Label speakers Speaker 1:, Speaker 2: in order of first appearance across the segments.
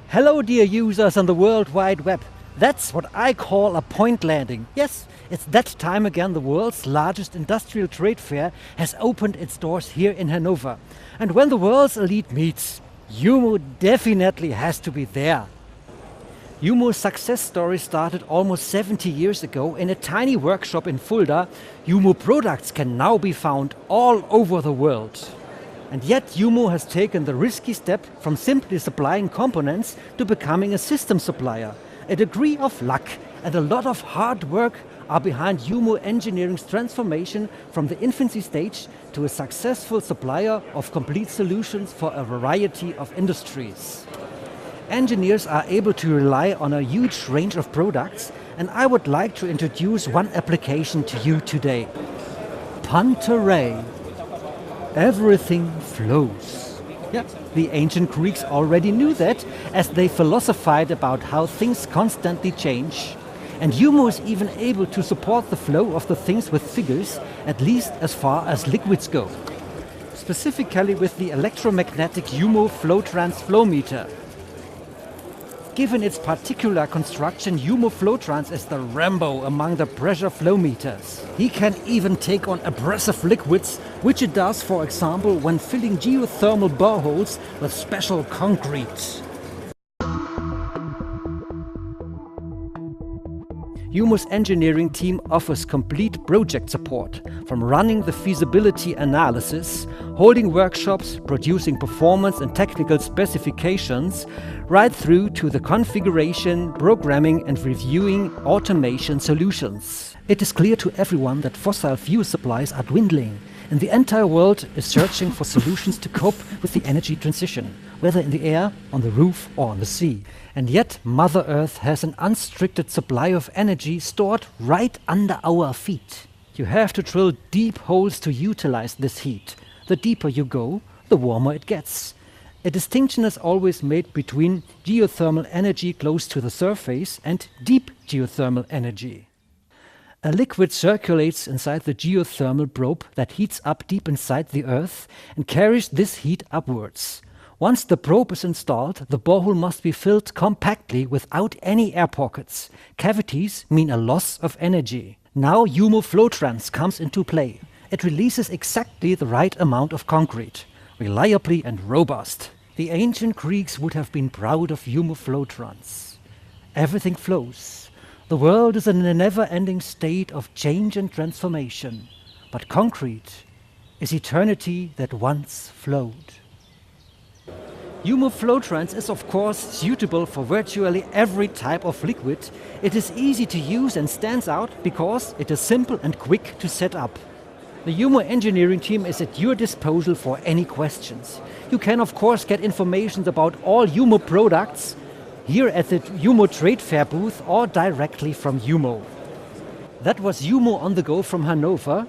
Speaker 1: Hello dear users on the World Wide Web. That's what I call a point landing. Yes, it's that time again the world's largest industrial trade fair has opened its doors here in Hanover. And when the world's elite meets, Jumo definitely has to be there. Jumo's success story started almost 70 years ago in a tiny workshop in Fulda. Jumo products can now be found all over the world. And yet Jumo has taken the risky step from simply supplying components to becoming a system supplier. A degree of luck and a lot of hard work are behind Jumo Engineering's transformation from the infancy stage to a successful supplier of complete solutions for a variety of industries. Engineers are able to rely on a huge range of products, and I would like to introduce one application to you today. Panterei. Everything flows. Yeah, the ancient Greeks already knew that, as they philosophized about how things constantly change. And Jumo is even able to support the flow of the things with figures, at least as far as liquids go. Specifically with the electromagnetic Jumo flow meter. Given its particular construction, Jumo Flowtrans is the Rambo among the pressure flow meters. He can even take on abrasive liquids, which it does, for example, when filling geothermal boreholes with special concrete. Jumo's engineering team offers complete project support, from running the feasibility analysis, holding workshops, producing performance and technical specifications, right through to the configuration, programming and reviewing automation solutions. It is clear to everyone that fossil fuel supplies are dwindling, and the entire world is searching for solutions to cope with the energy transition, whether in the air, on the roof or on the sea. And yet Mother Earth has an unrestricted supply of energy stored right under our feet. You have to drill deep holes to utilize this heat. The deeper you go, the warmer it gets. A distinction is always made between geothermal energy close to the surface and deep geothermal energy. A liquid circulates inside the geothermal probe that heats up deep inside the earth and carries this heat upwards. Once the probe is installed, the borehole must be filled compactly without any air pockets. Cavities mean a loss of energy. Now Jumo Flowtrans comes into play. It releases exactly the right amount of concrete, reliably and robust. The ancient Greeks would have been proud of Jumo Flowtrans. Everything flows. The world is in a never-ending state of change and transformation. But concrete is eternity that once flowed. Jumo Flowtrans is of course suitable for virtually every type of liquid. It is easy to use and stands out because it is simple and quick to set up. The Jumo engineering team is at your disposal for any questions. You can of course get information about all Jumo products here at the Jumo Trade Fair booth or directly from Jumo. That was Jumo on the go from Hanover.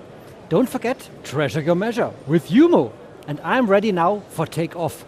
Speaker 1: Don't forget, treasure your measure with Jumo. And I'm ready now for takeoff.